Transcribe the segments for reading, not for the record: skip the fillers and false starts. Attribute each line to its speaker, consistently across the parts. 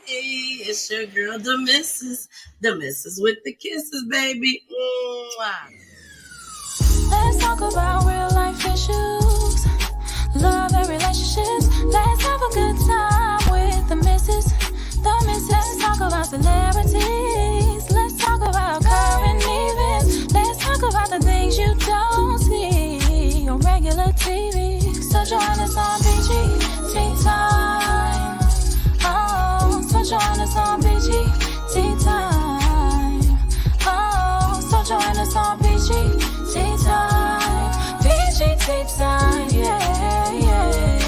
Speaker 1: Hey, it's your girl, the missus with the kisses, baby. Mwah.
Speaker 2: Let's talk about real life issues, love and relationships. Let's have a good time with the missus. Let's talk about celebrities. Let's talk about current events. Let's talk about the things you don't see on regular TV. So join us on BG Time. Oh, so join us on BG Time. Oh, so join us on BG Time. BG Time, yeah, yeah.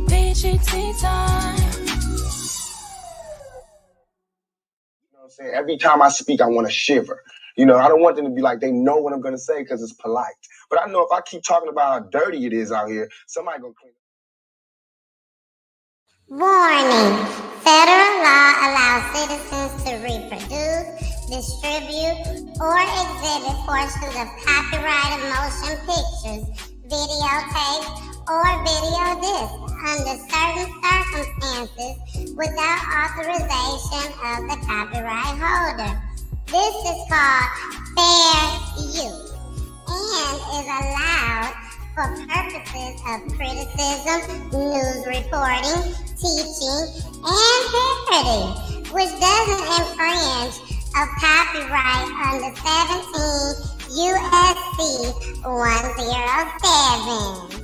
Speaker 2: BG Time.
Speaker 3: I'm saying? Every time I speak, I want to shiver. You know, I don't want them to be like, they know what I'm going to say because it's polite. But I know if I keep talking about how dirty it is out here, somebody going to clean it.
Speaker 4: Warning. Federal law allows citizens to reproduce, distribute, or exhibit portions of copyrighted motion pictures, videotapes, or video discs under certain circumstances without authorization of the copyright holder. This is called fair use and is allowed for purposes of criticism, news reporting, teaching, and parody, which doesn't infringe of copyright under 17 U.S.C. 107.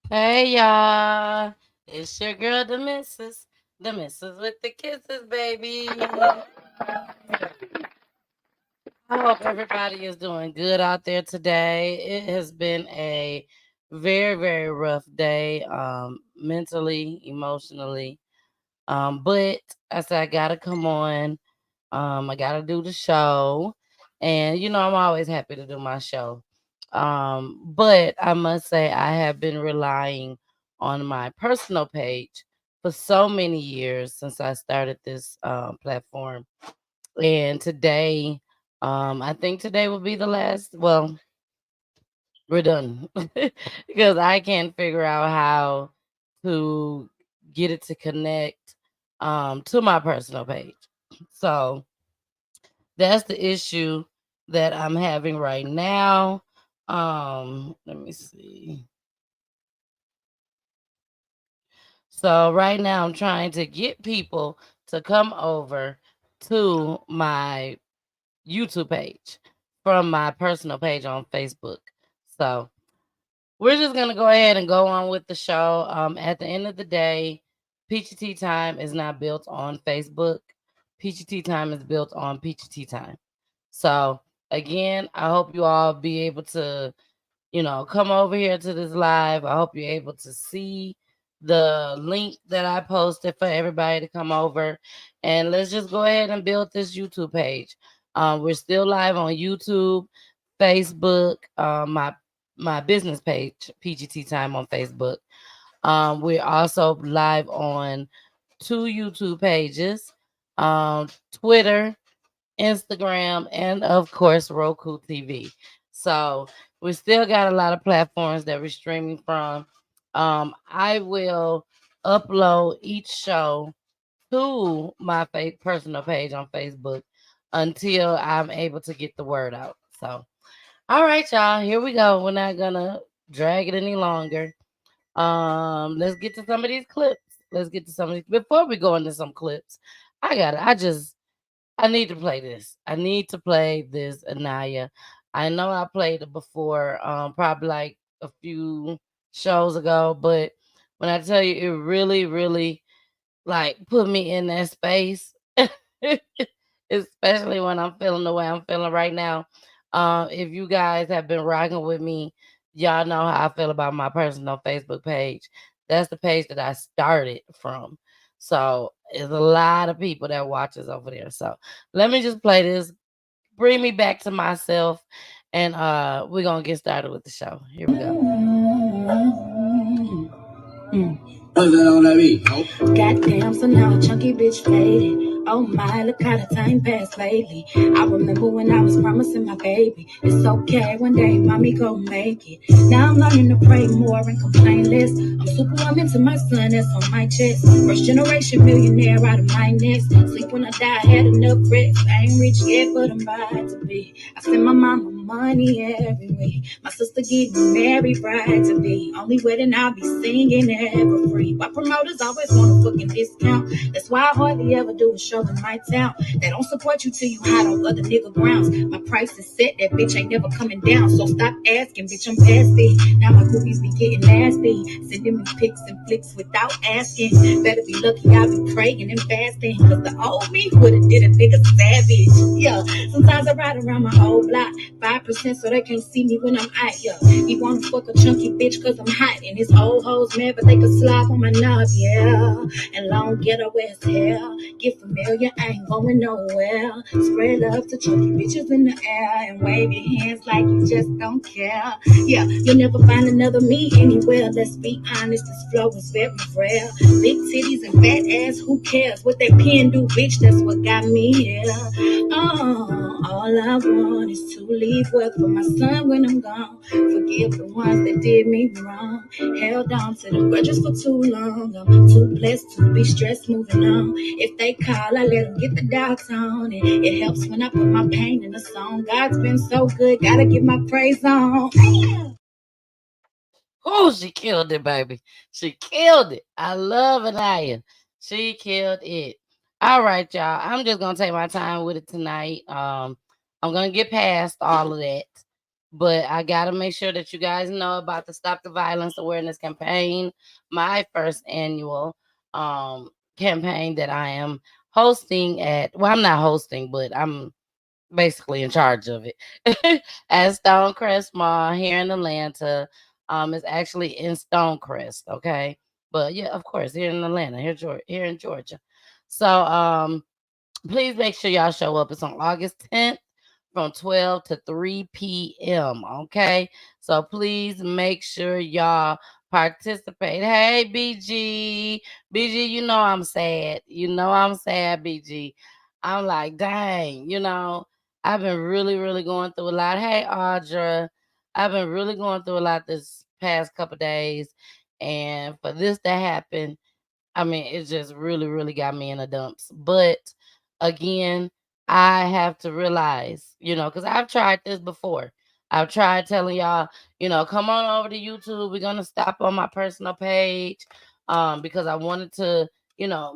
Speaker 1: Hey, y'all. It's your girl, the missus with the kisses, baby. I hope everybody is doing good out there today. It has been a very, very rough day, mentally, emotionally. But I said I gotta come on. I gotta do the show. And I'm always happy to do my show. But I must say I have been relying on my personal page for so many years since I started this platform. And today, I think today will be the last. Well, we're done because I can't figure out how to get it to connect to my personal page. So that's the issue that I'm having right now. Let me see. So right now I'm trying to get people to come over to my YouTube page from my personal page on Facebook. So we're just gonna go ahead and go on with the show. At the end of the day, Peachy Tea Time is not built on Facebook. Peachy Tea Time is built on Peachy Tea Time. So again, I hope you all be able to, come over here to this live. I hope you're able to see the link that I posted for everybody to come over, and let's just go ahead and build this YouTube page. We're still live on YouTube, Facebook, my business page, PGT Time on Facebook. We're also live on 2 YouTube pages, Twitter, Instagram, and of course Roku TV. So we still got a lot of platforms that we're streaming from. I will upload each show to my personal page on Facebook until I'm able to get the word out. So, all right, y'all, here we go. We're not gonna drag it any longer. Let's get to some of these clips. Let's get to some of these. Before we go into some clips, I need to play this. I need to play this, Anaya. I know I played it before, probably like a few shows ago, but when I tell you, it really, really like put me in that space, especially when I'm feeling the way I'm feeling right now. If you guys have been rocking with me, y'all know how I feel about my personal Facebook page. That's the page that I started from. So there's a lot of people that watches over there. So let me just play this, bring me back to myself, and we're gonna get started with the show. Here we go.
Speaker 2: Goddamn, so now a chunky bitch faded. Oh my, look how the time passed lately. I remember when I was promising my baby, it's okay, one day mommy gon' make it. Now I'm learning to pray more and complain less. I'm superwoman to my son that's on my chest. First generation millionaire out of my nest. Sleep when I die, I had enough rest. I ain't rich yet, but I'm about to be. I send my mama money every week. My sister get me married, bride to be. Only wedding I'll be singing ever free. Why promoters always want a fucking discount? That's why I hardly ever do a show in my town. They don't support you till you hide on other nigga grounds. My price is set, that bitch ain't never coming down. So stop asking, bitch, I'm past it. Now my groupies be getting nasty. Sending me pics and flicks without asking. Better be lucky I be praying and fasting. Cause the old me would've did a nigga savage. Yeah, sometimes I ride around my whole block. 5% so they can't see me when I'm out, yeah. He wanna fuck a chunky bitch cause I'm hot. And his old hoes mad but they can slap on my knob, yeah. And long ghetto as hell. Get familiar, I ain't going nowhere. Spread love to chunky bitches in the air. And wave your hands like you just don't care. Yeah, you'll never find another me anywhere. Let's be honest, this flow is very rare. Big titties and fat ass, who cares? What that pen do, bitch, that's what got me here. Oh, all I want is to leave wealth for my son when I'm gone. Forgive the ones that did me wrong. Held on to them grudges for too long. I'm too blessed to be stressed moving on. If they call, I let them get the doubts on. It helps when I put my pain in a song. God's been so good, gotta give my praise on.
Speaker 1: Oh, she killed it, baby. She killed it. I love Anaya. She killed it. All right, y'all. I'm just gonna take my time with it tonight. I'm gonna get past all of that, but I gotta make sure that you guys know about the Stop the Violence Awareness Campaign, my first annual campaign that I am hosting at. Well, I'm not hosting, but I'm basically in charge of it at Stonecrest Mall here in Atlanta. It's actually in Stonecrest, okay? But yeah, of course, here in Atlanta, here in Georgia. So please make sure y'all show up. It's on August 10th from 12 to 3 p.m. Okay. So please make sure y'all participate. Hey, BG. BG, you know I'm sad. You know I'm sad, BG. I'm like, dang, I've been really, really going through a lot. Hey, Audra. I've been really going through a lot this past couple days. And for this to happen, I mean, it just really, really got me in the dumps. But again, I have to realize, because I've tried this before. I've tried telling y'all, come on over to YouTube. We're gonna stop on my personal page, because I wanted to,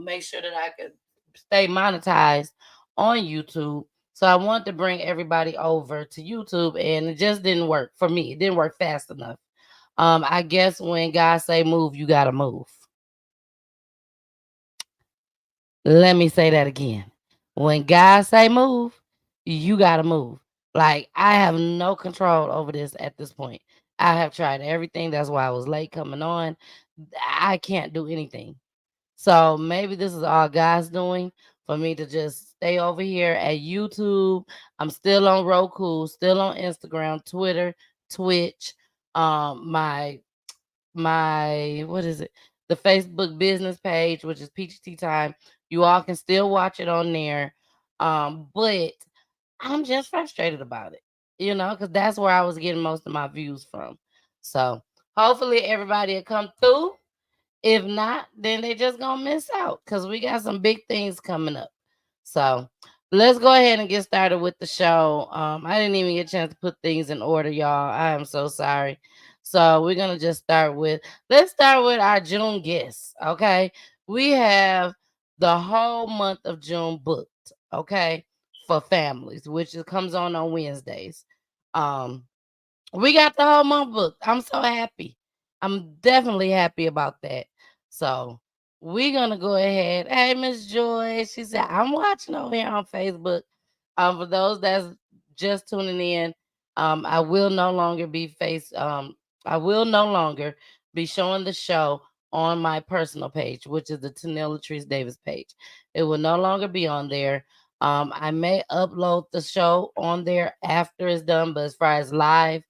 Speaker 1: make sure that I could stay monetized on YouTube. So I wanted to bring everybody over to YouTube, and it just didn't work for me. It didn't work fast enough. I guess when God say move, you gotta move. Let me say that again. When God say move, you gotta move. Like I have no control over this at this point. I have tried everything. That's why I was late coming on. I can't do anything. So maybe this is all God's doing for me to just stay over here at YouTube. I'm still on Roku, still on Instagram, Twitter, Twitch, my what is it? The Facebook business page, which is Peachy Tea Time. You all can still watch it on there. But I'm just frustrated about it, because that's where I was getting most of my views from. So hopefully everybody will come through. If not, then they just gonna miss out because we got some big things coming up. So let's go ahead and get started with the show. I didn't even get a chance to put things in order, y'all. I am so sorry. So we're gonna just let's start with our June guests. Okay. We have the whole month of June booked, okay, for families, which comes on Wednesdays. Um we got the whole month booked. I'm so happy. I'm definitely happy about that. So we're gonna go ahead. Hey, Miss Joy. She said, I'm watching over here on Facebook. For those that's just tuning in, I will no longer I will no longer be showing the show on my personal page, which is the Tanilla Trees Davis page. It will no longer be on there. I may upload the show on there after it's done, but as far as live,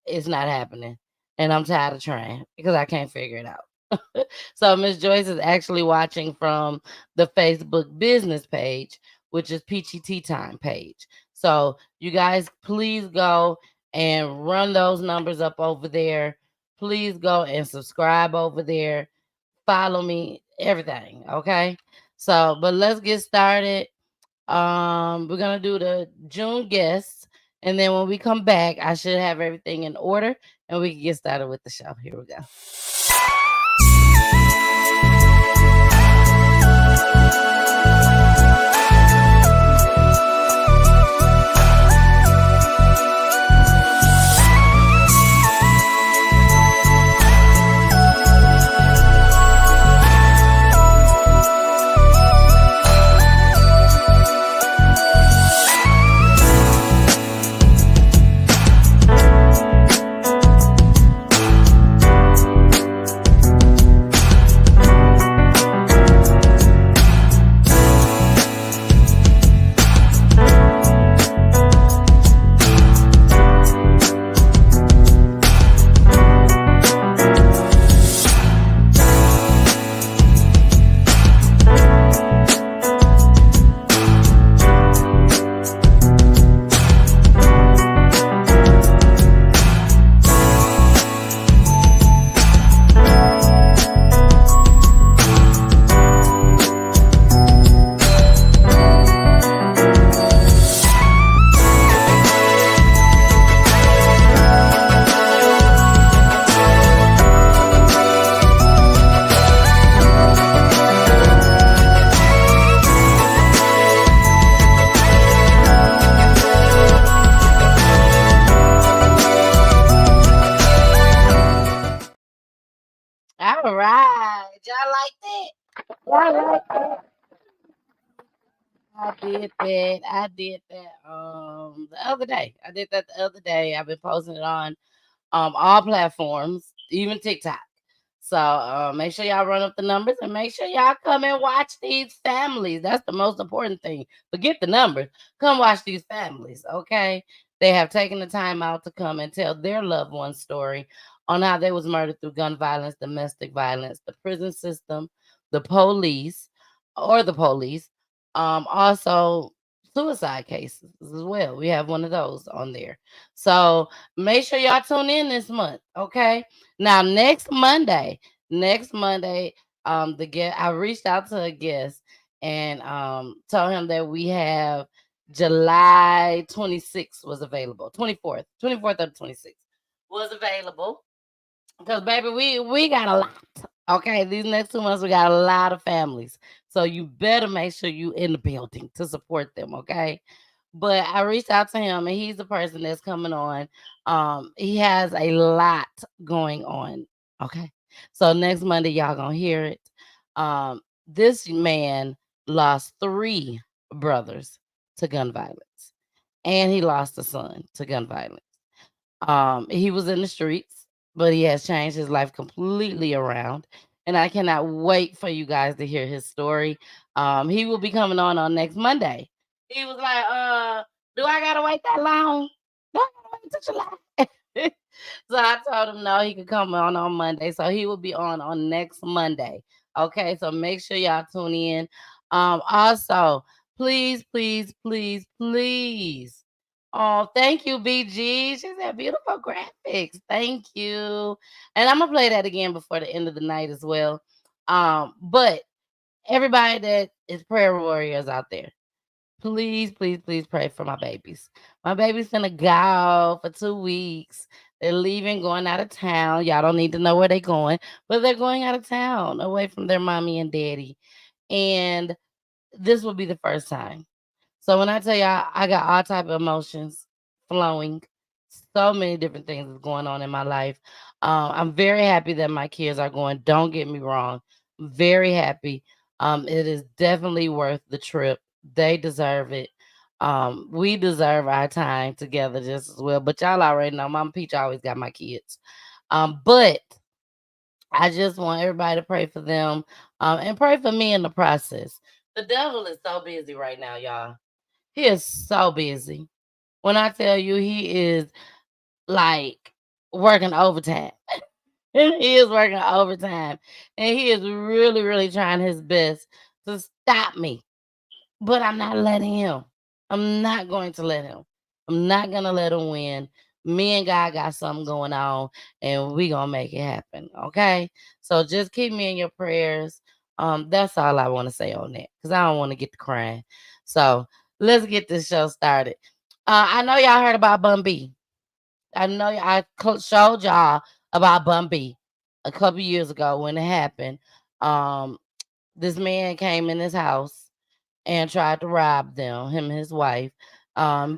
Speaker 1: it's not happening. And I'm tired of trying because I can't figure it out. So Miss Joyce is actually watching from the Facebook business page, which is Peachy Tea Time page. So you guys, please go and run those numbers up over there. Please go and subscribe over there. Follow me, everything. Okay. So, but let's get started. We're gonna do the June guests, and then when we come back, I should have everything in order, and we can get started with the show. Here we go. All right, y'all like that? Y'all like that? I did that. I did that the other day. I did that the other day. I've been posting it on all platforms, even TikTok. So make sure y'all run up the numbers and make sure y'all come and watch these families. That's the most important thing. Forget the numbers. Come watch these families, okay? They have taken the time out to come and tell their loved one's story on how they was murdered through gun violence, domestic violence, the prison system, the police, or the police. Also suicide cases as well. We have one of those on there. So make sure y'all tune in this month, okay? Now next Monday, the guest I reached out to a guest and told him that we have July 26th was available. 24th or 26th was available. Because baby, we got a lot. Okay, these next 2 months we got a lot of families. So you better make sure you in the building to support them, okay? But I reached out to him and he's the person that's coming on. He has a lot going on. Okay. So next Monday, y'all gonna hear it. This man lost three brothers to gun violence, and he lost a son to gun violence. He was in the streets, but he has changed his life completely around. And I cannot wait for you guys to hear his story. He will be coming on next Monday. He was like, do I gotta wait that long? Do I gotta wait till July? So I told him no, he could come on Monday. So he will be on next Monday. Okay, so make sure y'all tune in. Also, please, please, please, please. Oh, thank you, BG. She said beautiful graphics. Thank you. And I'm gonna play that again before the end of the night as well. But everybody that is prayer warriors out there, please, please, please pray for my babies. My baby's gonna go for 2 weeks. They're leaving, going out of town. Y'all don't need to know where they're going, but they're going out of town away from their mommy and daddy. And this will be the first time. So when I tell y'all, I got all type of emotions flowing. So many different things is going on in my life. I'm very happy that my kids are going. Don't get me wrong. Very happy. It is definitely worth the trip. They deserve it. We deserve our time together just as well. But y'all already know, Mama Peach always got my kids. But I just want everybody to pray for them, and pray for me in the process. The devil is so busy right now, y'all. He is so busy. When I tell you he is like working overtime. And he is working overtime. And he is really, really trying his best to stop me. But I'm not letting him. I'm not going to let him. I'm not gonna let him win. Me and God got something going on, and we gonna make it happen. Okay. So just keep me in your prayers. That's all I want to say on that, because I don't want to get to crying. So let's get this show started. I know y'all heard about Bun B. I know showed y'all about Bun B a couple years ago when it happened. Um, this man came in his house and tried to rob them, him and his wife.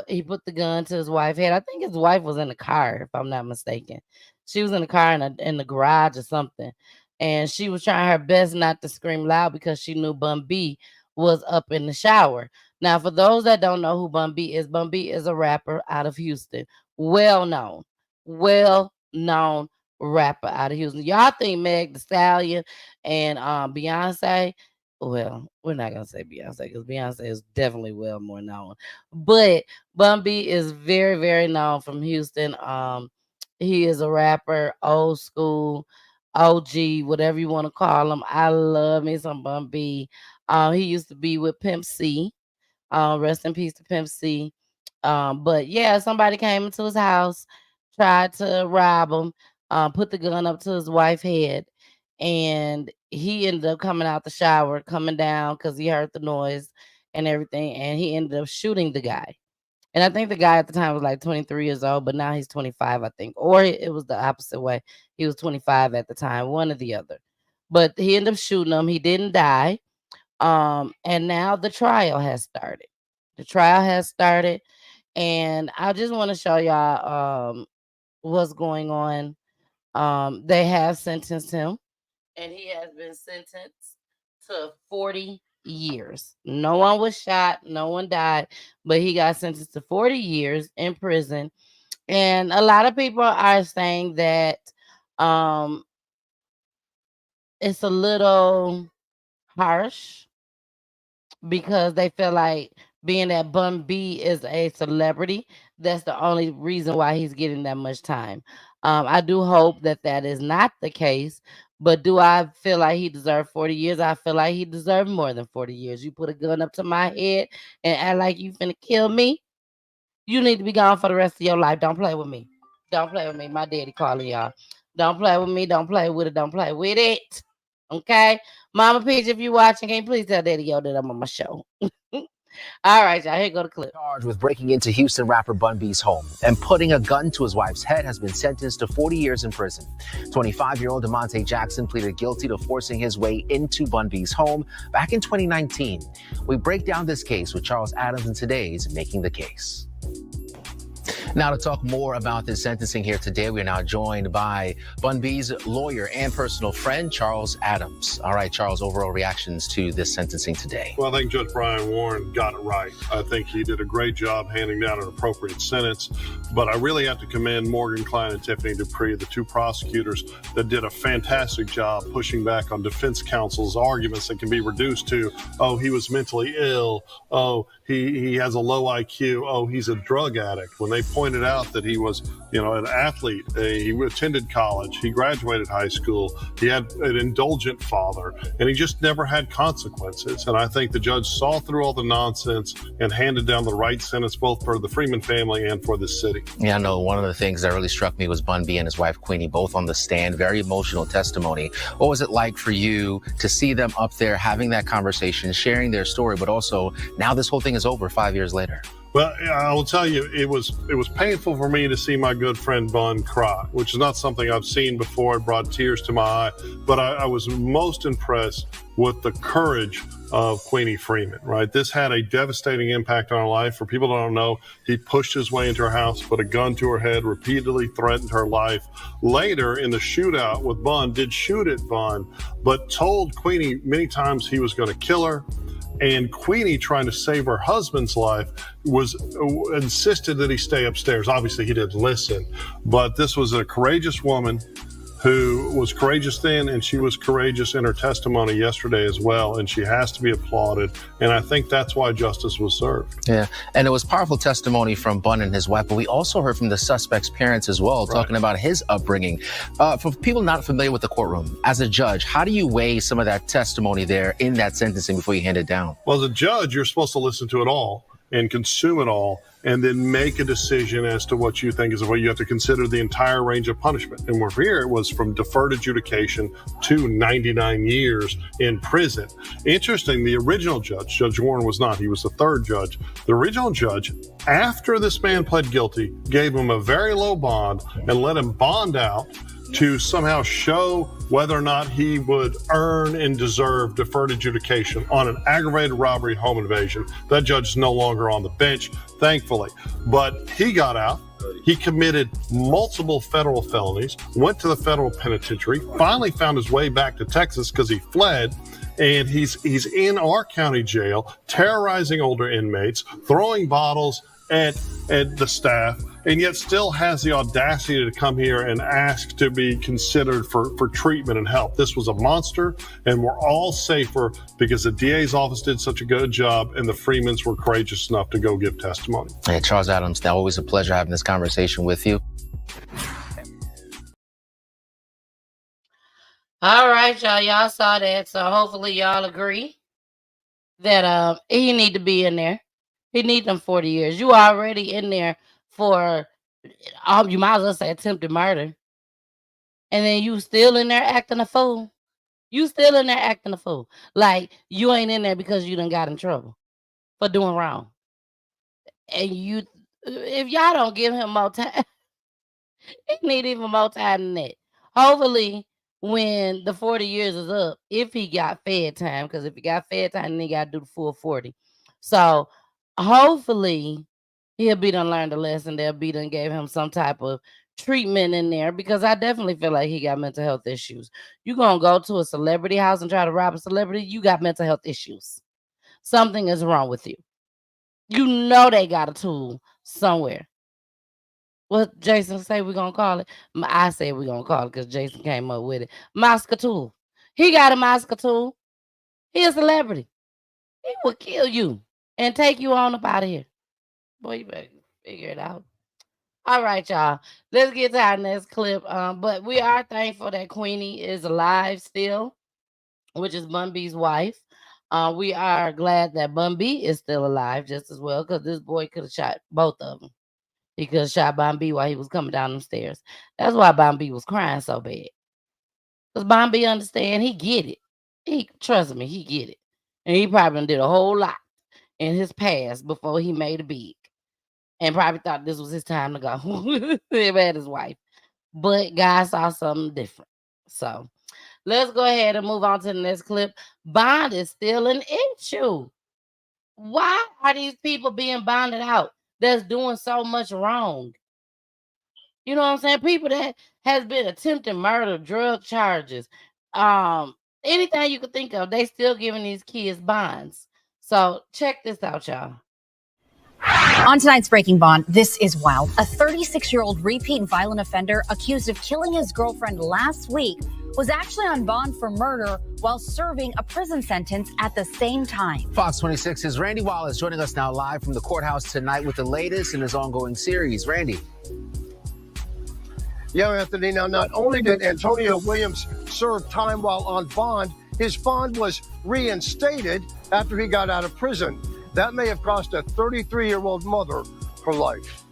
Speaker 1: He put the gun to his wife's head. I think his wife was in the car, if I'm not mistaken. She was in the car in the garage or something. And she was trying her best not to scream loud because she knew Bun B was up in the shower. Now, for those that don't know who Bun B is a rapper out of Houston. Well known. Well known rapper out of Houston. Y'all think Meg the Stallion and Beyonce, well, we're not gonna say Beyonce because Beyonce is definitely well more known. But Bun B is very, very known from Houston. He is a rapper, old school, OG, whatever you want to call him. I love me some Bun B. He used to be with Pimp C. Rest in peace to Pimp C. But yeah, somebody came into his house, tried to rob him, put the gun up to his wife's head, and he ended up coming out the shower, coming down because he heard the noise and everything, and he ended up shooting the guy. And I think the guy at the time was like 23 years old, but now he's 25, I think. Or it was the opposite way. He was 25 at the time, one or the other. But he ended up shooting him. He didn't die. And now the trial has started. The trial has started, and I just want to show y'all what's going on. They have sentenced him, and he has been sentenced to 40 years. No one was shot, no one died, but he got sentenced to 40 years in prison. And a lot of people are saying that um it's a little harsh because they feel like being that Bun B is a celebrity, that's the only reason why he's getting that much time. I do hope that that is not the case, but do I feel like he deserved 40 years? I feel like he deserved more than 40 years. You put a gun up to my head and act like you finna kill me, you need to be gone for the rest of your life. Don't play with me. Don't play with me. My daddy calling y'all. Don't play with me. Don't play with it. Don't play with it. Okay? Mama Peach, if you watching, can you please tell Daddy Yo that I'm on my show? All right, y'all. Here go the clip.
Speaker 5: Charged with breaking into Houston rapper Bun B's home and putting a gun to his wife's head has been sentenced to 40 years in prison. 25-year-old DeMonte Jackson pleaded guilty to forcing his way into Bun B's home back in 2019. We break down this case with Charles Adams in today's Making the Case. Now, to talk more about this sentencing here today, we are now joined by Bun B's lawyer and personal friend, Charles Adams. All right, Charles, overall reactions to this sentencing today.
Speaker 6: Well, I think Judge Brian Warren got it right. I think he did a great job handing down an appropriate sentence. But I really have to commend Morgan Klein and Tiffany Dupree, the two prosecutors that did a fantastic job pushing back on defense counsel's arguments that can be reduced to, oh, he was mentally ill, oh, he has a low IQ, oh, he's a drug addict. When they pointed out that he was, an athlete, he attended college, he graduated high school, he had an indulgent father, and he just never had consequences. And I think the judge saw through all the nonsense and handed down the right sentence both for the Freeman family and for the city.
Speaker 5: Yeah, I know one of the things that really struck me was Bun B and his wife Queenie both on the stand, very emotional testimony. What was it like for you to see them up there having that conversation, sharing their story, but also now this whole thing is over 5 years later?
Speaker 6: Well, I will tell you, it was painful for me to see my good friend Bun cry, which is not something I've seen before. It brought tears to my eye. But I was most impressed with the courage of Queenie Freeman, right? This had a devastating impact on her life. For people that don't know, he pushed his way into her house, put a gun to her head, repeatedly threatened her life. Later in the shootout with Bun, did shoot at Bun, but told Queenie many times he was going to kill her. And Queenie, trying to save her husband's life, insisted that he stay upstairs. Obviously, he didn't listen. But this was a courageous woman who was courageous then, and she was courageous in her testimony yesterday as well, and she has to be applauded. And I think that's why justice was served.
Speaker 5: Yeah, and it was powerful testimony from Bunn and his wife, but we also heard from the suspect's parents as well, talking about his upbringing. For people not familiar with the courtroom, as a judge, how do you weigh some of that testimony there in that sentencing before you hand it down?
Speaker 6: Well, as a judge, you're supposed to listen to it all and consume it all, and then make a decision as to what you think is what you have to consider the entire range of punishment. And we're here, it was from deferred adjudication to 99 years in prison. Interesting, the original judge, Judge Warren, was not. He was the third judge. The original judge, after this man pled guilty, gave him a very low bond and let him bond out to somehow show whether or not he would earn and deserve deferred adjudication on an aggravated robbery home invasion. That judge is no longer on the bench, thankfully. But he got out. He committed multiple federal felonies, went to the federal penitentiary, finally found his way back to Texas because he fled. And he's in our county jail, terrorizing older inmates, throwing bottles at the staff, and yet still has the audacity to come here and ask to be considered for treatment and help. This was a monster, and we're all safer because the DA's office did such a good job and the Freemans were courageous enough to go give testimony.
Speaker 5: Hey, Charles Adams, now always a pleasure having this conversation with you.
Speaker 1: All right, y'all. Y'all saw that, so hopefully y'all agree that he need to be in there. He need them 40 years. You already in there for, you might as well say attempted murder. And then you still in there acting a fool. You still in there acting a fool. Like, you ain't in there because you done got in trouble for doing wrong. And if y'all don't give him more time, he need even more time than that. Hopefully, when the 40 years is up, if he got fed time, because if he got fed time, then he got to do the full 40. So, hopefully, he'll be done learned a lesson. They'll be done gave him some type of treatment in there, because I definitely feel like he got mental health issues. You gonna go to a celebrity house and try to rob a celebrity, you got mental health issues. Something is wrong with you. You know they got a tool somewhere. What Jason say we're gonna call it? I said we're gonna call it because Jason came up with it. Mosca tool. He got a Mosca tool. He a celebrity. He will kill you and take you on up out of here. Boy, you better figure it out. All right, y'all. Let's get to our next clip. But we are thankful that Queenie is alive still, which is Bun B's wife. We are glad that Bun B is still alive just as well, because this boy could have shot both of them. He could have shot Bun B while he was coming down them stairs. That's why Bun B was crying so bad. Because Bun B understand, he get it. Trust me, he get it. And he probably did a whole lot in his past before he made it big. And probably thought this was his time to go. Him and his wife. But God saw something different. So let's go ahead and move on to the next clip. Bond is still an issue. Why are these people being bonded out that's doing so much wrong? You know what I'm saying? People that has been attempted murder, drug charges, anything you could think of, they still giving these kids bonds. So check this out, y'all.
Speaker 7: On tonight's Breaking Bond, this is wild. A 36-year-old repeat violent offender accused of killing his girlfriend last week was actually on bond for murder while serving a prison sentence at the same time.
Speaker 5: Fox 26's Randy Wallace joining us now live from the courthouse tonight with the latest in his ongoing series. Randy.
Speaker 8: Yeah, Anthony. Now, not only did Antonio Williams serve time while on bond, his bond was reinstated after he got out of prison. That may have cost a 33-year-old mother her life.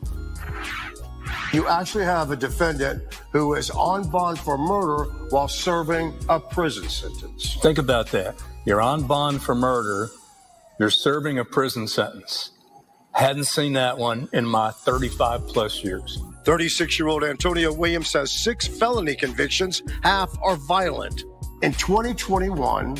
Speaker 8: You actually have a defendant who is on bond for murder while serving a prison sentence.
Speaker 9: Think about that. You're on bond for murder. You're serving a prison sentence. Hadn't seen that one in my 35 plus years.
Speaker 8: 36-year-old Antonio Williams has 6 felony convictions. Half are violent. In 2021,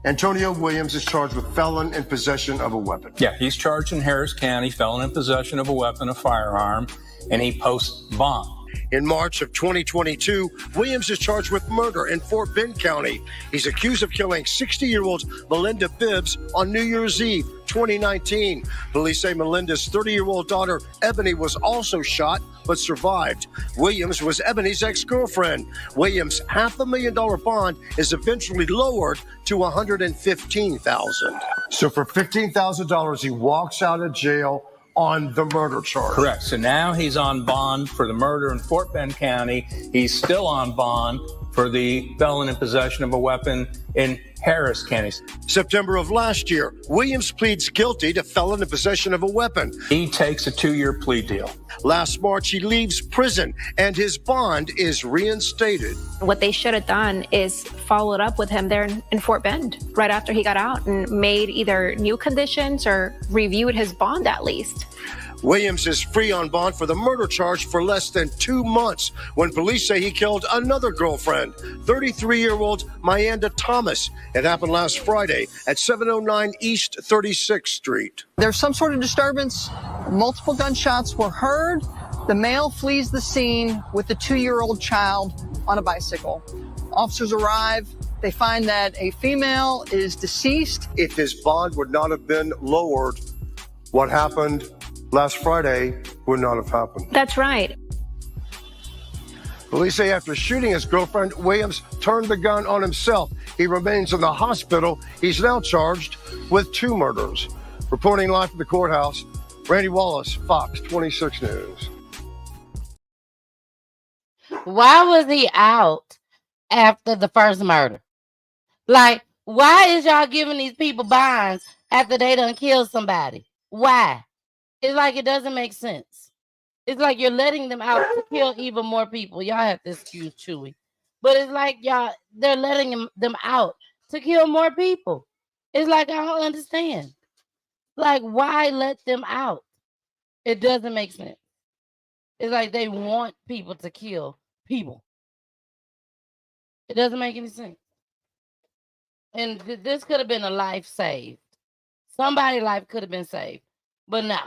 Speaker 8: Antonio Williams is charged with felon in possession of a weapon.
Speaker 9: Yeah, he's charged in Harris County, felon in possession of a weapon, a firearm, and he posts bond.
Speaker 8: In March of 2022, Williams is charged with murder in Fort Bend County. He's accused of killing 60-year-old Melinda Bibbs on New Year's Eve, 2019. Police say Melinda's 30-year-old daughter, Ebony, was also shot but survived. Williams was Ebony's ex-girlfriend. Williams' $500,000 bond is eventually lowered to $115,000. So for $15,000, he walks out of jail on the murder charge.
Speaker 9: Correct. So now he's on bond for the murder in Fort Bend County. He's still on bond for the felon in possession of a weapon in Harris County.
Speaker 8: September of last year, Williams pleads guilty to felon in possession of a weapon.
Speaker 9: He takes a 2-year plea deal.
Speaker 8: Last March, he leaves prison and his bond is reinstated.
Speaker 10: What they should have done is followed up with him there in Fort Bend right after he got out and made either new conditions or reviewed his bond at least.
Speaker 8: Williams is free on bond for the murder charge for less than 2 months when police say he killed another girlfriend, 33-year-old Myanda Thomas. It happened last Friday at 709 East 36th Street.
Speaker 11: There's some sort of disturbance. Multiple gunshots were heard. The male flees the scene with the 2-year-old child on a bicycle. Officers arrive. They find that a female is deceased.
Speaker 8: If his bond would not have been lowered, what happened last Friday would not have happened.
Speaker 10: That's right.
Speaker 8: Police say after shooting his girlfriend, Williams turned the gun on himself. He remains in the hospital. He's now charged with 2 murders. Reporting live from the courthouse, Randy Wallace, Fox 26 News.
Speaker 1: Why was he out after the first murder? Like, why is y'all giving these people bonds after they done killed somebody? Why? It's like it doesn't make sense. It's like you're letting them out to kill even more people. Y'all have to excuse Chewy. But it's like they're letting them out to kill more people. It's like I don't understand. Like, why let them out? It doesn't make sense. It's like they want people to kill people. It doesn't make any sense. And this could have been a life saved. Somebody's life could have been saved. But no.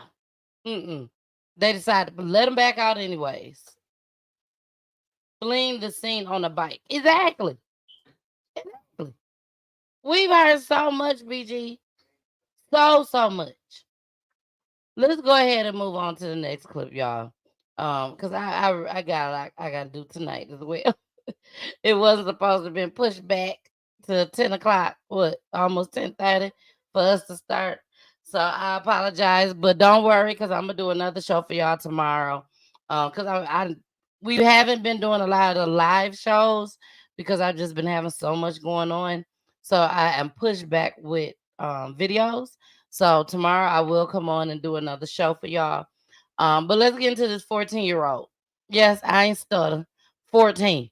Speaker 1: They decided to let him back out anyways. Fleeing the scene on a bike. Exactly. We've heard so much, BG. So much. Let's go ahead and move on to the next clip, y'all. Because I got to do tonight as well. It wasn't supposed to have been pushed back to 10 o'clock. Almost 10:30 for us to start. So I apologize, but don't worry, because I'm gonna do another show for y'all tomorrow. Because we haven't been doing a lot of the live shows because I've just been having so much going on. So I am pushed back with videos. So tomorrow I will come on and do another show for y'all. But let's get into this 14-year-old. Yes, I ain't stuttering. 14.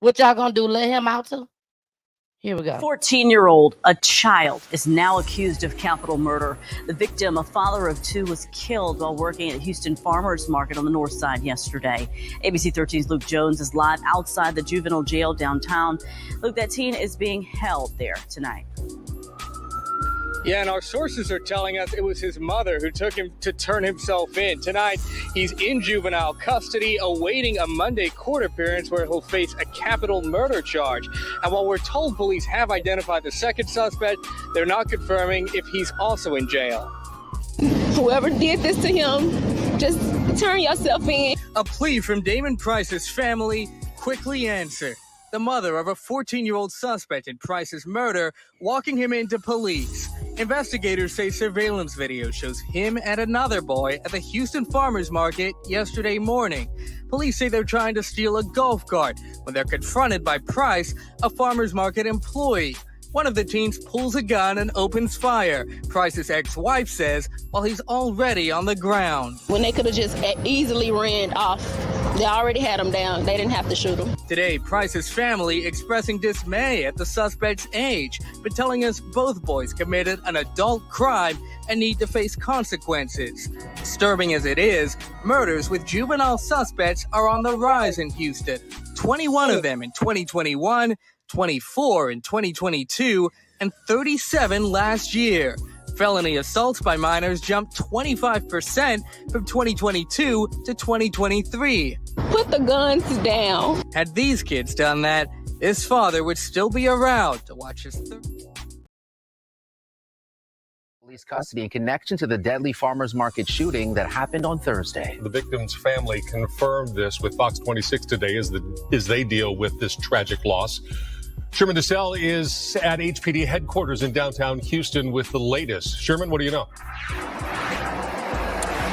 Speaker 1: What y'all gonna do? Let him out too? Here we go.
Speaker 12: 14-year-old, a child, is now accused of capital murder. The victim, a father of 2, was killed while working at Houston Farmers Market on the north side yesterday. ABC 13's Luke Jones is live outside the juvenile jail downtown. Luke, that teen is being held there tonight.
Speaker 13: Yeah, and our sources are telling us it was his mother who took him to turn himself in. Tonight, he's in juvenile custody, awaiting a Monday court appearance where he'll face a capital murder charge. And while we're told police have identified the second suspect, they're not confirming if he's also in jail.
Speaker 14: Whoever did this to him, just turn yourself in.
Speaker 13: A plea from Damon Price's family quickly answered. The mother of a 14-year-old suspect in Price's murder walking him into police. Investigators say surveillance video shows him and another boy at the Houston Farmers Market yesterday morning. Police say they're trying to steal a golf cart when they're confronted by Price, a farmers market employee. One of the teens pulls a gun and opens fire, Price's ex-wife says, while he's already on the ground.
Speaker 14: When they could have just easily ran off. They already had him down. They didn't have to shoot him.
Speaker 13: Today, Price's family expressing dismay at the suspect's age, but telling us both boys committed an adult crime and need to face consequences. Disturbing as it is, murders with juvenile suspects are on the rise in Houston. 21 of them in 2021, 24 in 2022, and 37 last year. Felony assaults by minors jumped 25% from 2022 to 2023.
Speaker 14: Put the guns down.
Speaker 13: Had these kids done that, this father would still be around to watch his
Speaker 5: Police custody in connection to the deadly farmers market shooting that happened on Thursday.
Speaker 15: The victim's family confirmed this with Fox 26 today as they deal with this tragic loss. Sherman DeSalle is at HPD headquarters in downtown Houston with the latest. Sherman, what do you know?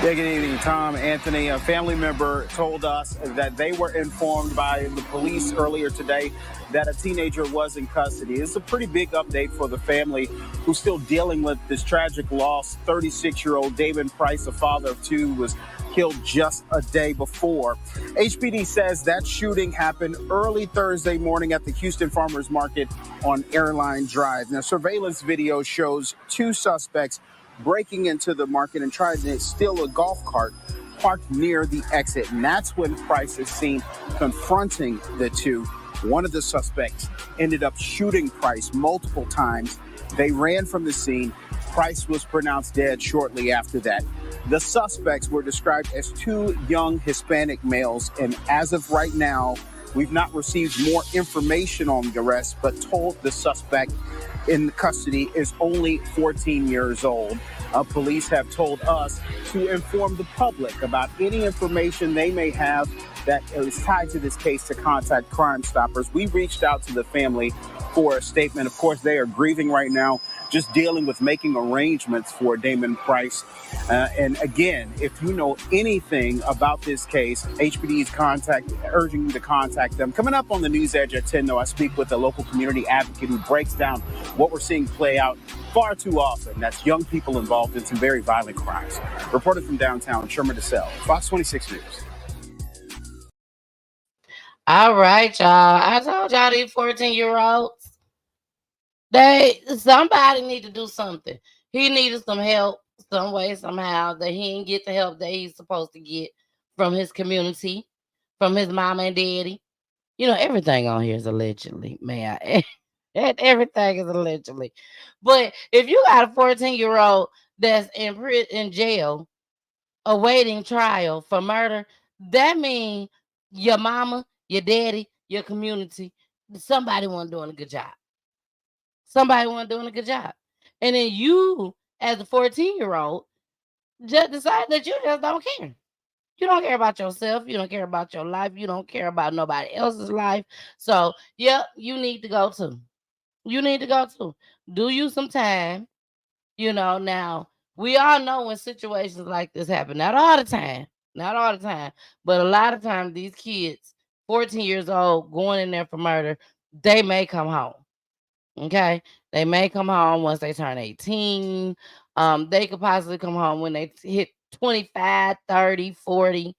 Speaker 16: Yeah, good evening, Tom. Anthony, a family member told us that they were informed by the police earlier today that a teenager was in custody. It's a pretty big update for the family who's still dealing with this tragic loss. 36-year-old Damon Price, a father of two, was killed just a day before. HPD says that shooting happened early Thursday morning at the Houston Farmers Market on Airline Drive. Now, surveillance video shows two suspects breaking into the market and trying to steal a golf cart parked near the exit. And that's when Price is seen confronting the two. One of the suspects ended up shooting Price multiple times. They ran from the scene. Price was pronounced dead shortly after that. The suspects were described as two young Hispanic males, and as of right now, we've not received more information on the arrest, but told the suspect in custody is only 14 years old. Police have told us to inform the public about any information they may have that is tied to this case to contact Crime Stoppers. We reached out to the family for a statement. Of course, they are grieving right now, just dealing with making arrangements for Damon Price. And again, if you know anything about this case, HPD is urging you to contact them. Coming up on the News Edge at 10, though, I speak with a local community advocate who breaks down what we're seeing play out far too often. That's young people involved in some very violent crimes. Reported from downtown, Sherman DeSalle, Fox 26 News.
Speaker 1: All right, y'all. I told y'all these 14-year-olds, somebody need to do something. He needed some help some way, somehow, that he didn't get the help that he's supposed to get from his community, from his mama and daddy. You know, everything on here is allegedly, man. Everything is allegedly. But if you got a 14-year-old that's in jail awaiting trial for murder, that means your mama, your daddy, your community, somebody wasn't doing a good job. Somebody wasn't doing a good job. And then you, as a 14-year-old, just decide that you just don't care. You don't care about yourself. You don't care about your life. You don't care about nobody else's life. So, yep, you need to go too. You need to go too. Do you some time. Now, we all know when situations like this happen. Not all the time. Not all the time. But a lot of times, these kids, 14 years old, going in there for murder, they may come home. Okay? They may come home once they turn 18. They could possibly come home when they hit 25, 30, 40.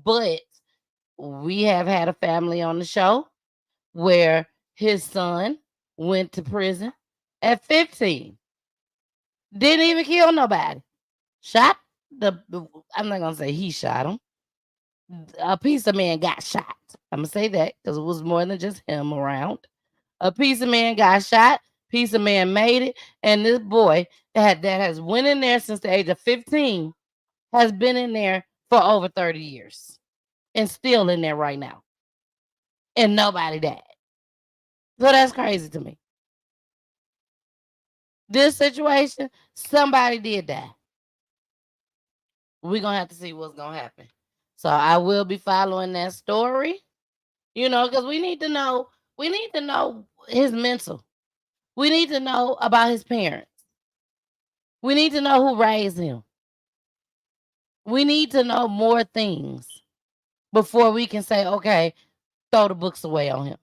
Speaker 1: But we have had a family on the show where his son went to prison at 15. Didn't even kill nobody. Shot I'm not gonna say he shot him. A piece of man got shot. I'm gonna say that because it was more than just him around. A piece of man got shot. Piece of man made it, and this boy that has went in there since the age of 15 has been in there for over 30 years and still in there right now, and nobody died. So that's crazy to me. This situation, somebody did die. We're gonna have to see what's gonna happen. So I will be following that story, because we need to know his mental. We need to know about his parents. We need to know who raised him. We need to know more things before we can say, okay, throw the books away on him.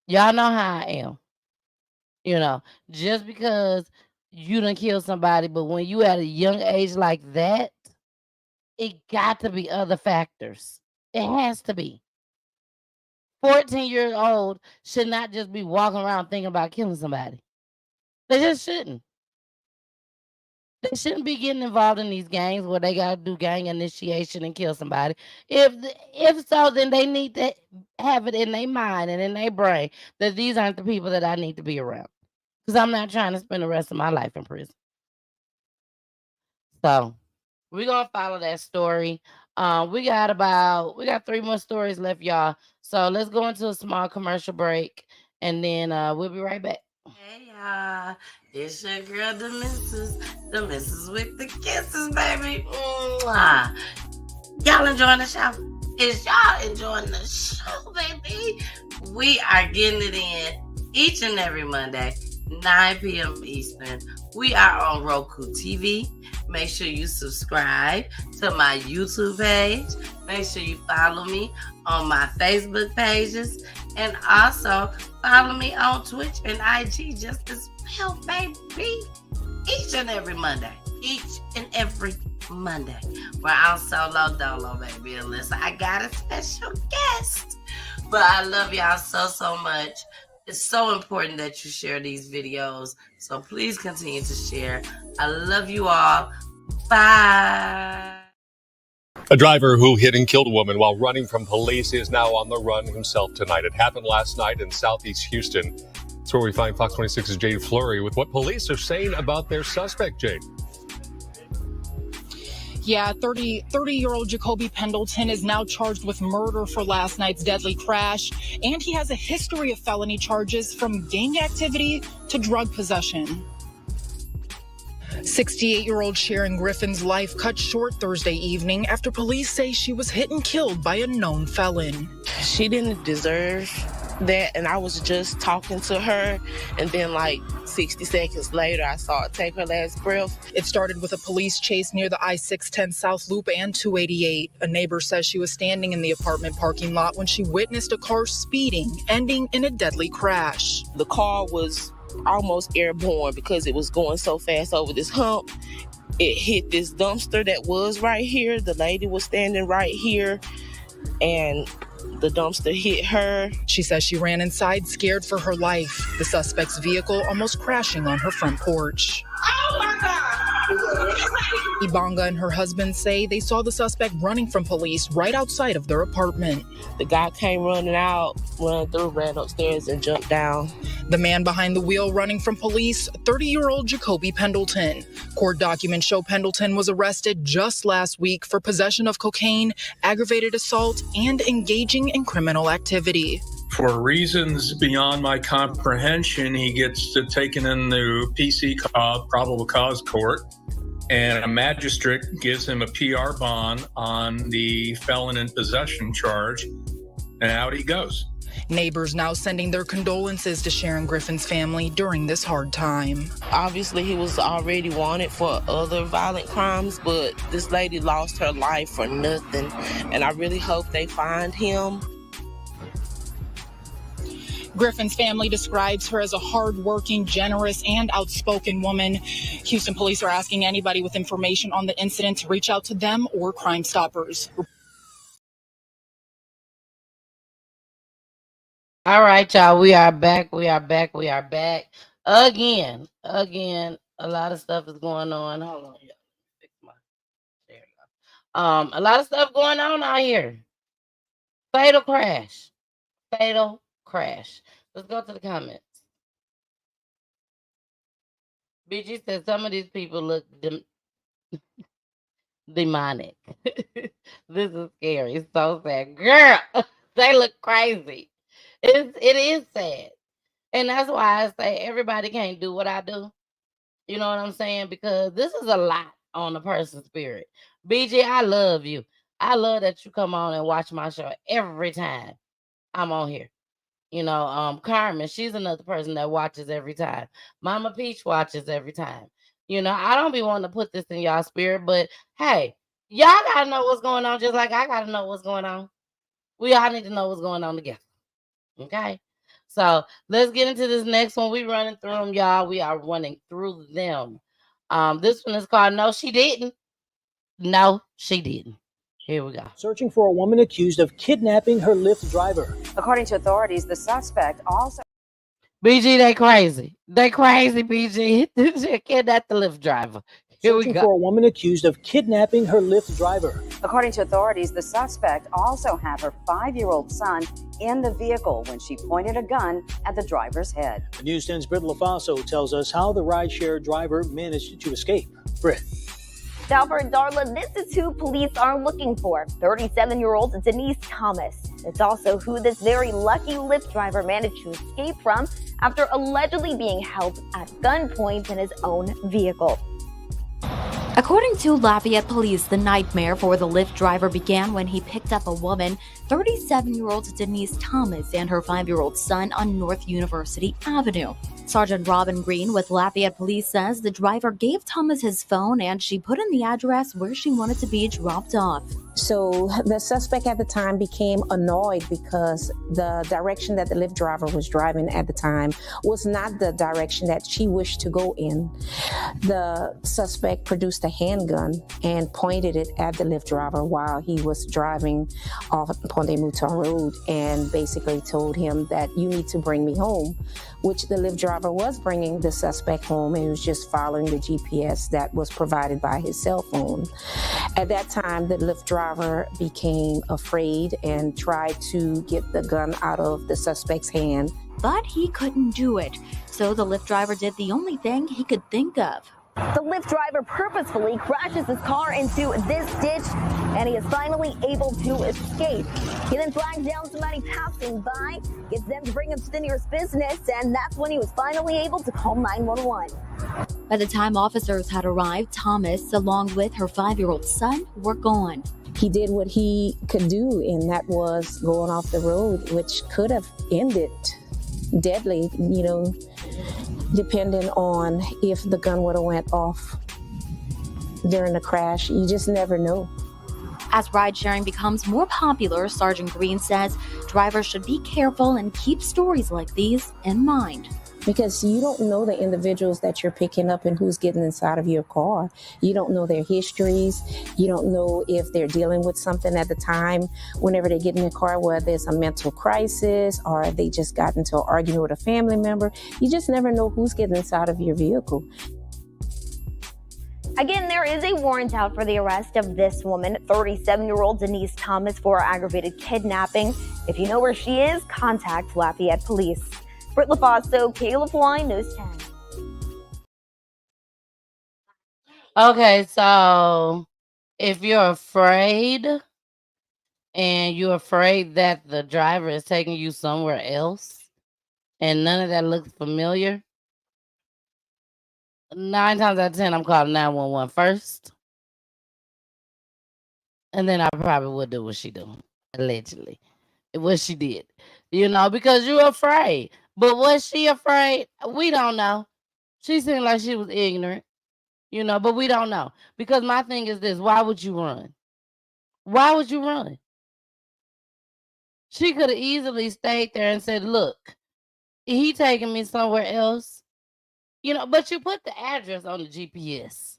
Speaker 1: Y'all know how I am. Just because you done kill somebody, but when you at a young age like that, it got to be other factors. It has to be. 14-year-old should not just be walking around thinking about killing somebody. They just shouldn't. They shouldn't be getting involved in these gangs where they got to do gang initiation and kill somebody. If so, then they need to have it in their mind and in their brain that these aren't the people that I need to be around. Because I'm not trying to spend the rest of my life in prison. So we're gonna follow that story. We got 3 more stories left, y'all. So let's go into a small commercial break, and then we'll be right back. Hey y'all, it's your girl, the missus with the kisses, baby. Mwah. Y'all enjoying the show? Is y'all enjoying the show, baby? We are getting it in each and every Monday, 9 p.m. Eastern. We are on Roku TV. Make sure you subscribe to my YouTube page. Make sure you follow me on my Facebook pages. And also follow me on Twitch and IG just as well, baby. Each and every Monday. Each and every Monday. Where I'm solo dolo, baby. Unless I got a special guest. But I love y'all so much. It's so important that you share these videos. So please continue to share. I love you all. Bye.
Speaker 15: A driver who hit and killed a woman while running from police is now on the run himself tonight. It happened last night in southeast Houston. That's where we find Fox 26's Jade Fleury with what police are saying about their suspect, Jade.
Speaker 17: Yeah, 30-year-old Jacoby Pendleton is now charged with murder for last night's deadly crash, and he has a history of felony charges from gang activity to drug possession. 68-year-old Sharon Griffin's life cut short Thursday evening after police say she was hit and killed by a known felon.
Speaker 18: She didn't deserve that, and I was just talking to her, and then like 60 seconds later I saw her take her last breath.
Speaker 17: It started with a police chase near the I-610 South Loop and 288. A neighbor says she was standing in the apartment parking lot when she witnessed a car speeding, ending in a deadly crash.
Speaker 18: The car was almost airborne because it was going so fast over this hump. It hit this dumpster that was right here. The lady was standing right here, and the dumpster hit her.
Speaker 17: She says she ran inside scared for her life. The suspect's vehicle almost crashing on her front porch.
Speaker 18: Oh my God!
Speaker 17: Ibanga and her husband say they saw the suspect running from police right outside of their apartment.
Speaker 18: The guy came running through, ran upstairs and jumped down.
Speaker 17: The man behind the wheel running from police, 30-year-old Jacoby Pendleton. Court documents show Pendleton was arrested just last week for possession of cocaine, aggravated assault, and engaging in criminal activity.
Speaker 9: For reasons beyond my comprehension, he gets taken in the PC probable cause court, and a magistrate gives him a PR bond on the felon in possession charge, and out he goes.
Speaker 17: Neighbors now sending their condolences to Sharon Griffin's family during this hard time.
Speaker 18: Obviously, he was already wanted for other violent crimes, but this lady lost her life for nothing, and I really hope they find him.
Speaker 17: Griffin's family describes her as a hardworking, generous, and outspoken woman. Houston police are asking anybody with information on the incident to reach out to them or Crime Stoppers.
Speaker 1: All right, y'all. We are back. Again. A lot of stuff is going on. Hold on. There you go. A lot of stuff going on out here. Fatal crash. Let's go to the comments. BG says some of these people look demonic. This is scary. It's so sad. Girl, they look crazy. It is sad. And that's why I say everybody can't do what I do. You know what I'm saying? Because this is a lot on a person's spirit. BG, I love you. I love that you come on and watch my show every time I'm on here. You know, Carmen, she's another person that watches every time. Mama Peach watches every time. You know, I don't be wanting to put this in y'all spirit, but hey, y'all gotta know what's going on just like I gotta know what's going on. We all need to know what's going on together. Okay? So let's get into this next one. We running through them, y'all. We are running through them. This one is called No, She Didn't. No, she didn't. Here we go.
Speaker 19: Searching for a woman accused of kidnapping her Lyft driver.
Speaker 7: According to authorities, the suspect also...
Speaker 1: BG, they crazy. They crazy, BG. They kidnapped the Lyft driver. Here we
Speaker 19: Searching
Speaker 1: go.
Speaker 19: for a woman accused of kidnapping her Lyft driver.
Speaker 7: According to authorities, the suspect also had her 5-year-old son in the vehicle when she pointed a gun at the driver's head.
Speaker 19: News 10's Britt LaFaso tells us how the rideshare driver managed to escape. Britt.
Speaker 20: Now for Darla, this is who police are looking for. 37-year-old Denise Thomas. It's also who this very lucky Lyft driver managed to escape from after allegedly being held at gunpoint in his own vehicle.
Speaker 21: According to Lafayette police, the nightmare for the Lyft driver began when he picked up a woman, 37-year-old Denise Thomas, and her 5-year-old son on North University Avenue. Sergeant Robin Green with Lafayette police says the driver gave Thomas his phone and she put in the address where she wanted to be dropped off.
Speaker 22: So the suspect at the time became annoyed because the direction that the Lyft driver was driving at the time was not the direction that she wished to go in. The suspect produced a handgun and pointed it at the Lyft driver while he was driving off Pont des Moutons Road and basically told him that you need to bring me home, which the Lyft driver was bringing the suspect home and he was just following the GPS that was provided by his cell phone. At that time, the Lyft driver became afraid and tried to get the gun out of the suspect's hand.
Speaker 21: But he couldn't do it, so the Lyft driver did the only thing he could think of.
Speaker 20: The Lyft driver purposefully crashes his car into this ditch, and he is finally able to escape. He then flags down somebody passing by, gets them to bring him to the nearest business, and that's when he was finally able to call 911.
Speaker 21: By the time officers had arrived, Thomas, along with her 5-year-old son, were gone.
Speaker 22: He did what he could do, and that was going off the road, which could have ended deadly, depending on if the gun would have went off during the crash. You just never know.
Speaker 21: As ride-sharing becomes more popular, Sergeant Green says drivers should be careful and keep stories like these in mind.
Speaker 22: Because you don't know the individuals that you're picking up and who's getting inside of your car. You don't know their histories. You don't know if they're dealing with something at the time whenever they get in their car, whether it's a mental crisis or they just got into an argument with a family member. You just never know who's getting inside of your vehicle.
Speaker 20: Again, there is a warrant out for the arrest of this woman, 37-year-old Denise Thomas, for aggravated kidnapping. If you know where she is, contact Lafayette Police. Britt LaFaso, KLFY News 10.
Speaker 1: Okay, so if you're afraid and you're afraid that the driver is taking you somewhere else and none of that looks familiar, 9 times out of 10, I'm calling 911 first. And then I probably would do what she do, allegedly. What she did. Because you're afraid. But was she afraid? We don't know. She seemed like she was ignorant, but we don't know. Because my thing is this: why would you run? Why would you run? She could have easily stayed there and said, look, he taking me somewhere else. But you put the address on the GPS.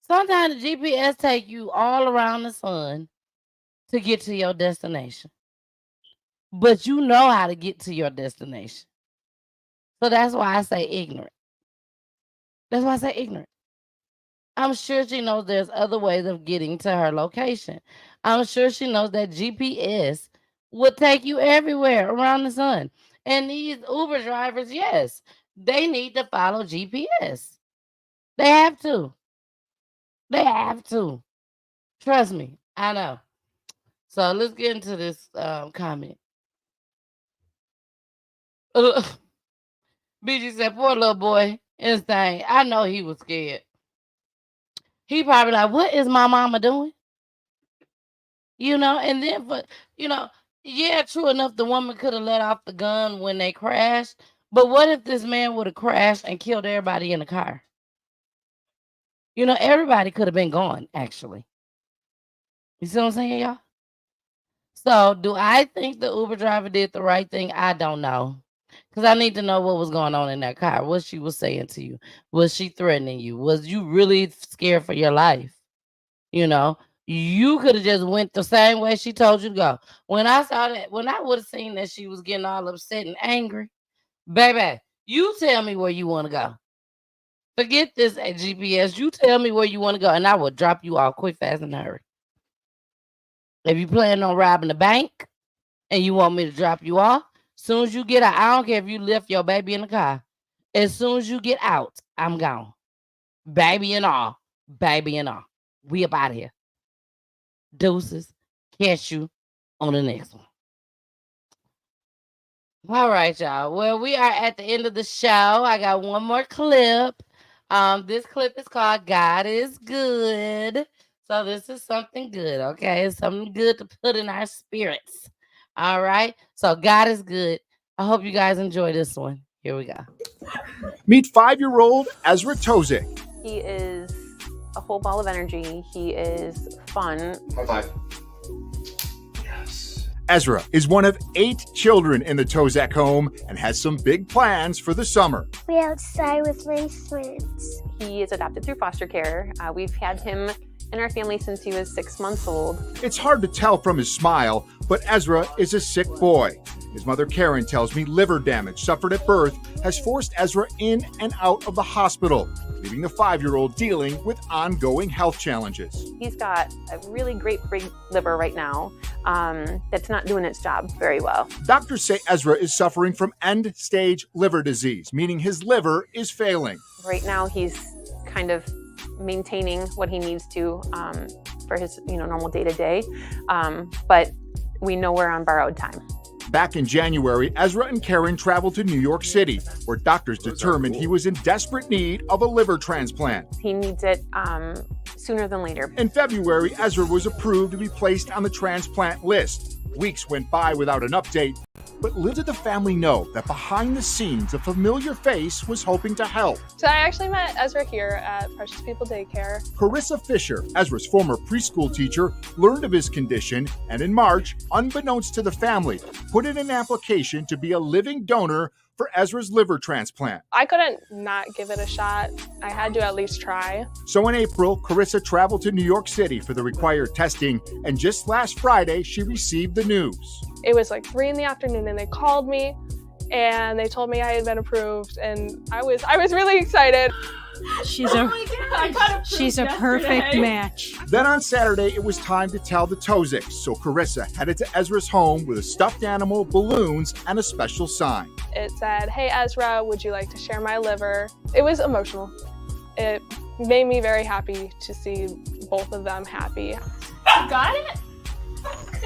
Speaker 1: Sometimes the GPS take you all around the sun to get to your destination. But you know how to get to your destination. So that's why I say ignorant. That's why I say ignorant. I'm sure she knows there's other ways of getting to her location. I'm sure she knows that GPS would take you everywhere around the sun. And these Uber drivers, yes, they need to follow GPS. They have to. They have to. Trust me, I know. So let's get into this comment. BG said, poor little boy. Insane. I know he was scared. He probably like, what is my mama doing? And then yeah, true enough, the woman could have let off the gun when they crashed. But what if this man would have crashed and killed everybody in the car? Everybody could have been gone, actually. You see what I'm saying, y'all? So do I think the Uber driver did the right thing? I don't know. Because I need to know what was going on in that car. What she was saying to you. Was she threatening you? Was you really scared for your life? You could have just went the same way she told you to go. When I saw that, when I would have seen that she was getting all upset and angry, baby, you tell me where you want to go. Forget this GPS. You tell me where you want to go, and I will drop you all quick, fast, and hurry. If you plan on robbing the bank and you want me to drop you off, as soon as you get out, I don't care if you left your baby in the car. As soon as you get out, I'm gone. Baby and all. baby and all. We up out of here. Deuces. Catch you on the next one. All right, y'all. Well, we are at the end of the show. I got one more clip. This clip is called God is Good. So this is something good, okay? It's something good to put in our spirits. All right. So God is good. I hope you guys enjoy this one. Here we go.
Speaker 3: Meet 5-year-old Ezra Tozik.
Speaker 10: He is a whole ball of energy. He is fun.
Speaker 3: High five. Ezra is one of 8 children in the Tozek home and has some big plans for the summer.
Speaker 4: We outside with my friends.
Speaker 10: He is adopted through foster care. We've had him in our family since he was 6 months old.
Speaker 3: It's hard to tell from his smile, but Ezra is a sick boy. His mother Karen tells me liver damage suffered at birth has forced Ezra in and out of the hospital, leaving the 5-year-old dealing with ongoing health challenges.
Speaker 10: He's got a really great big liver right now that's not doing its job very well.
Speaker 3: Doctors say Ezra is suffering from end-stage liver disease, meaning his liver is failing.
Speaker 10: Right now he's kind of maintaining what he needs to for his normal day-to-day, but we know we're on borrowed time.
Speaker 3: Back in January, Ezra and Karen traveled to New York City, where doctors determined he was in desperate need of a liver transplant.
Speaker 10: He needs it sooner than later.
Speaker 3: In February, Ezra was approved to be placed on the transplant list. Weeks went by without an update, but little did the family know that behind the scenes, a familiar face was hoping to help.
Speaker 23: So I actually met Ezra here at Precious People Daycare.
Speaker 3: Carissa Fisher, Ezra's former preschool teacher, learned of his condition and in March, unbeknownst to the family, put in an application to be a living donor for Ezra's liver transplant.
Speaker 23: I couldn't not give it a shot. I had to at least try.
Speaker 3: So in April, Carissa traveled to New York City for the required testing, and just last Friday, she received the news.
Speaker 23: It was like 3 p.m. and they called me and they told me I had been approved, and I was really excited.
Speaker 24: She's a perfect match.
Speaker 3: Then on Saturday, it was time to tell the Toziks, so Carissa headed to Ezra's home with a stuffed animal, balloons, and a special sign.
Speaker 23: It said, "Hey Ezra, would you like to share my liver?" It was emotional. It made me very happy to see both of them happy.
Speaker 10: You got it?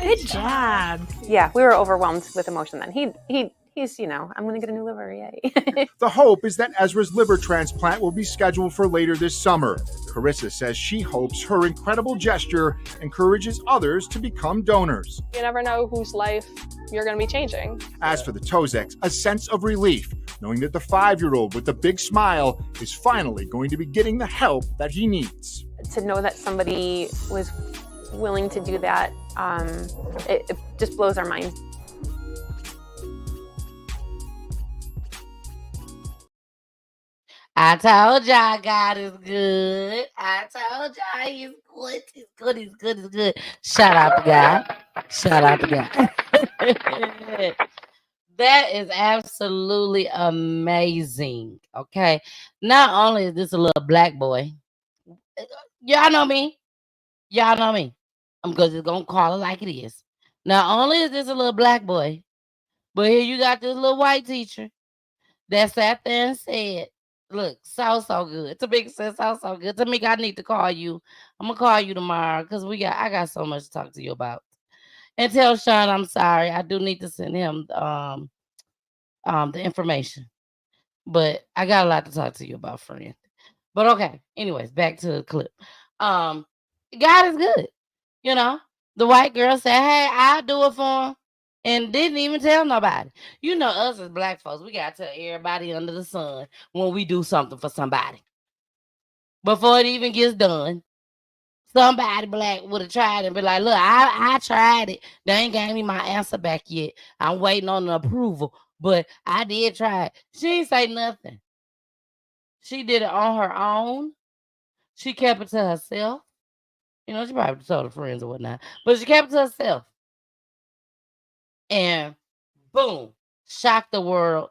Speaker 24: Good job.
Speaker 10: Yeah, we were overwhelmed with emotion then. He's, I'm going to get a new liver, yay.
Speaker 3: The hope is that Ezra's liver transplant will be scheduled for later this summer. Carissa says she hopes her incredible gesture encourages others to become donors.
Speaker 23: You never know whose life you're going to be changing.
Speaker 3: As for the Toziks, a sense of relief, knowing that the 5-year-old with the big smile is finally going to be getting the help that he needs.
Speaker 10: To know that somebody was willing to do that, it just blows our minds.
Speaker 1: I told y'all God is good. I told y'all he's good. He's good. He's good. He's good. Shout out to God. Shout out to God. That is absolutely amazing. Okay. Not only is this a little black boy, y'all know me. Y'all know me. I'm just gonna call it like it is. Not only is this a little black boy, but here you got this little white teacher that sat there and said, "Look, so good." Tamika said, so good. Tamika, I need to call you. I'm gonna call you tomorrow because I got so much to talk to you about. And tell Sean I'm sorry. I do need to send him the information. But I got a lot to talk to you about, friend. But okay. Anyways, back to the clip. God is good. The white girl said, "Hey, I'll do it for him." And didn't even tell nobody. Us as black folks, we gotta tell everybody under the sun when we do something for somebody. Before it even gets done, somebody black would have tried and be like, "Look, I tried it. They ain't gave me my answer back yet. I'm waiting on the approval, but I did try it." She ain't say nothing. She did it on her own. She kept it to herself. She probably told her friends or whatnot, but she kept it to herself. And boom, shocked the world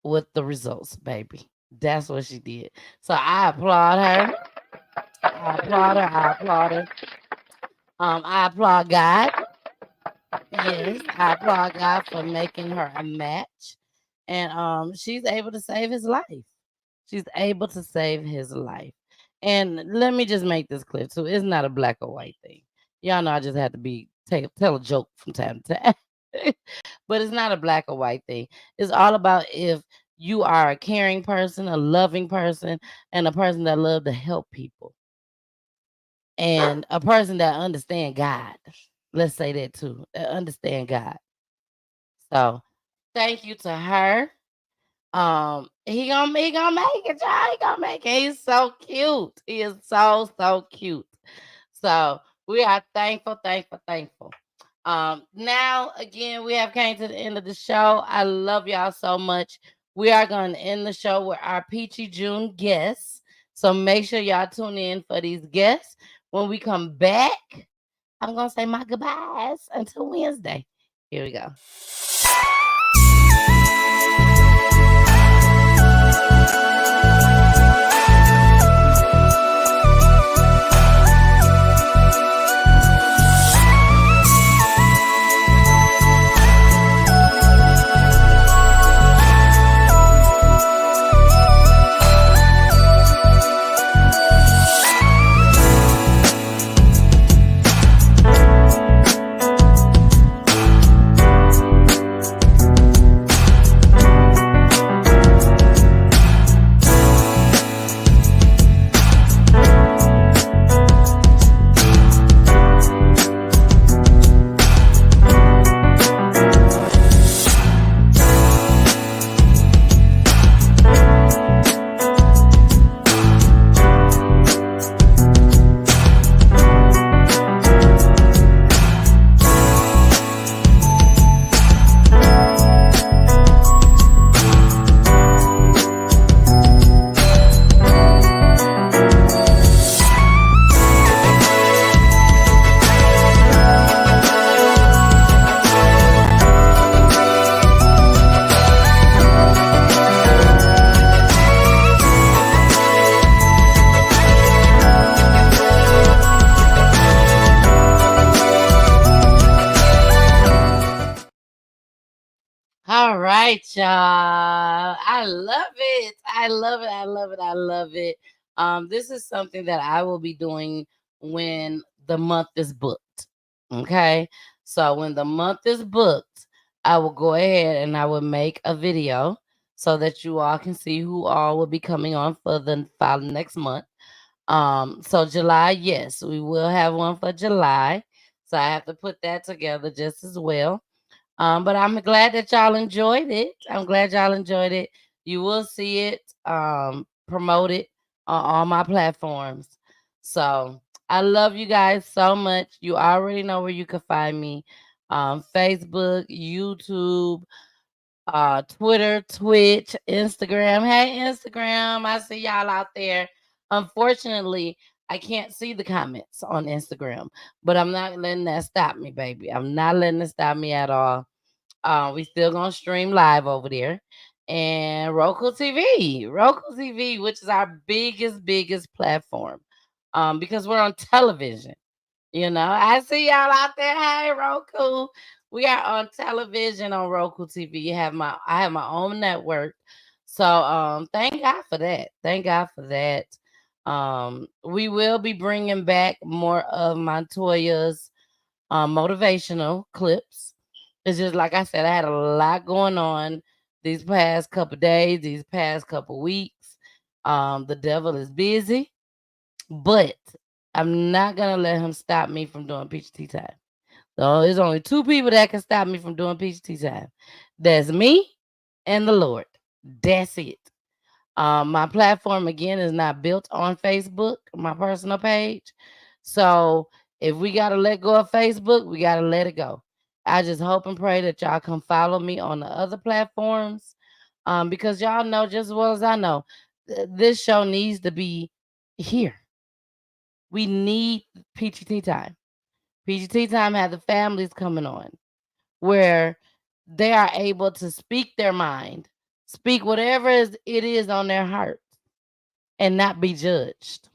Speaker 1: with the results, baby. That's what she did. So I applaud her. I applaud God. Yes, I applaud God for making her a match. And she's able to save his life. She's able to save his life. And let me just make this clear too. It's not a black or white thing. Y'all know I just had to tell a joke from time to time. But it's not a black or white thing. It's all about if you are a caring person, a loving person, and a person that love to help people, and a person that understand God. Let's say that too. That understand God. So thank you to her. He gonna make it, y'all. He gonna make it. He's so cute. He is so cute. So we are thankful. Now again, we have came to the end of the show. I love y'all so much. We are going to end the show with our Peachy June guests. So make sure y'all tune in for these guests. When we come back, I'm gonna say my goodbyes until Wednesday. Here we go. All right, y'all. I love it. I love it. I love it. I love it. This is something that I will be doing when the month is booked. Okay. So when the month is booked, I will go ahead and I will make a video so that you all can see who all will be coming on for the following next month. So July, yes, we will have one for July. So I have to put that together just as well. But I'm glad that y'all enjoyed it. I'm glad y'all enjoyed it. You will see it promoted on all my platforms. So I love you guys so much. You already know where you can find me. Facebook, YouTube, Twitter, Twitch, Instagram. Hey, Instagram, I see y'all out there. Unfortunately, I can't see the comments on Instagram, but I'm not letting that stop me, baby. I'm not letting it stop me at all. We still gonna stream live over there. And Roku TV, which is our biggest platform. Because we're on television. I see y'all out there. Hey, Roku. We are on television on Roku TV. I have my own network. So thank God for that. Thank God for that. We will be bringing back more of Montoya's motivational clips. It's just like I said, I had a lot going on these past couple days, these past couple weeks. The devil is busy, but I'm not gonna let him stop me from doing peach tea time. So there's only two people that can stop me from doing peach tea time. That's me and the Lord. That's it. My platform again is not built on Facebook, my personal page. So if we gotta let go of Facebook, we gotta let it go. I just hope and pray that y'all come follow me on the other platforms. Because y'all know just as well as I know, this show needs to be here. We need Peachy Tea Time. Peachy Tea Time had the families coming on where they are able to speak their mind, speak whatever it is on their heart, and not be judged.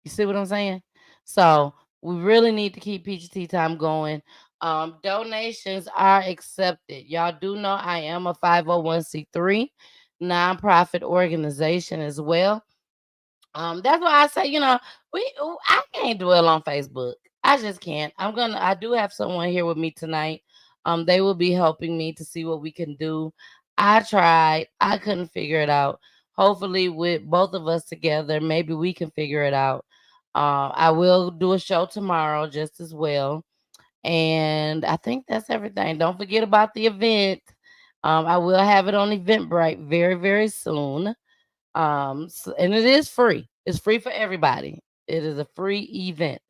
Speaker 1: You see what I'm saying? So we really need to keep Peachy Tea Time going. Donations are accepted. Y'all do know I am a 501c3 nonprofit organization as well. That's why I say, I can't dwell on Facebook. I just can't. I do have someone here with me tonight. They will be helping me to see what we can do. I tried. I couldn't figure it out. Hopefully, with both of us together, maybe we can figure it out. I will do a show tomorrow just as well. And I think that's everything. Don't forget about the event. I will have it on Eventbrite very, very soon. And it is free. It's free for everybody. It is a free event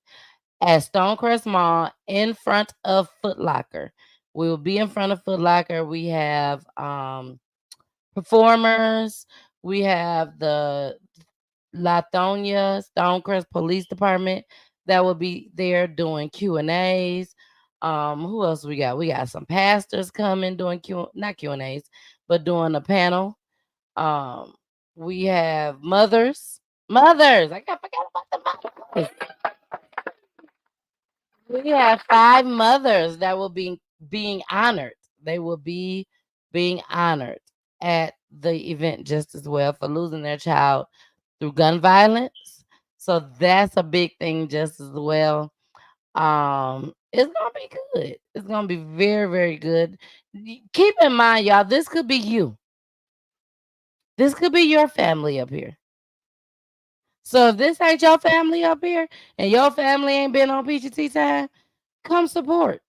Speaker 1: at Stonecrest Mall in front of Foot Locker. We will be in front of Foot Locker. We have performers. We have the Latonia Stonecrest Police Department that will be there doing Q&As. Who else we got? We got some pastors coming doing not Q&As, but doing a panel. Um, we have mothers. Mothers. I got forgot about the mothers. We have 5 mothers that will be being honored. They will be being honored at the event just as well for losing their child through gun violence. So that's a big thing just as well. It's gonna be good. It's gonna be very, very good. Keep in mind, y'all, this could be you. This could be your family up here. So if this ain't your family up here and your family ain't been on PGT time, come support.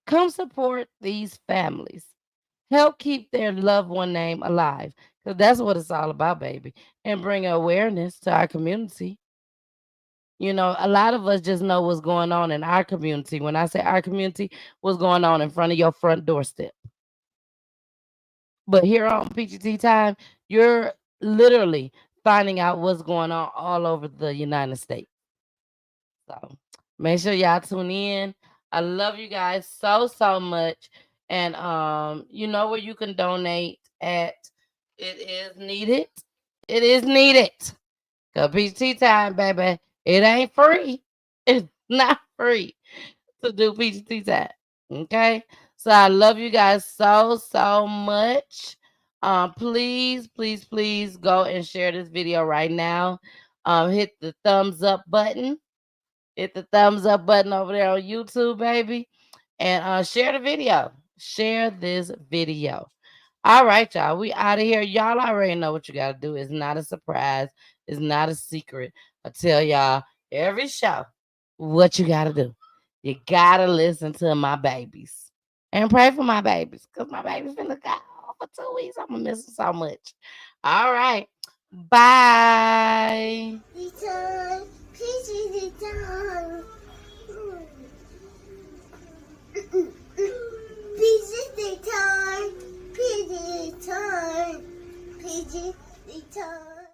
Speaker 1: Come support these families. Help keep their loved one name alive. Because that's what it's all about, baby. And bring awareness to our community. A lot of us just know what's going on in our community. When I say our community, what's going on in front of your front doorstep. But here on PGT time, you're literally finding out what's going on all over the United States. So make sure y'all tune in. I love you guys so, so much. And you know where you can donate at. It is needed. It is needed. Cause PGT time, baby. It ain't free. It's not free to do PGT time. Okay. So I love you guys so, so much. Please, please, please go and share this video right now. Hit the thumbs up button. Hit the thumbs up button over there on YouTube, baby. And share the video. Share this video. All right, y'all. We out of here. Y'all already know what you got to do. It's not a surprise. It's not a secret. I tell y'all every show what you got to do. You got to listen to my babies. And pray for my babies. Because my baby's been gone for 2 weeks. I'm going to miss them so much. All right. Bye.
Speaker 4: Return, please return. Please return, please return, please return.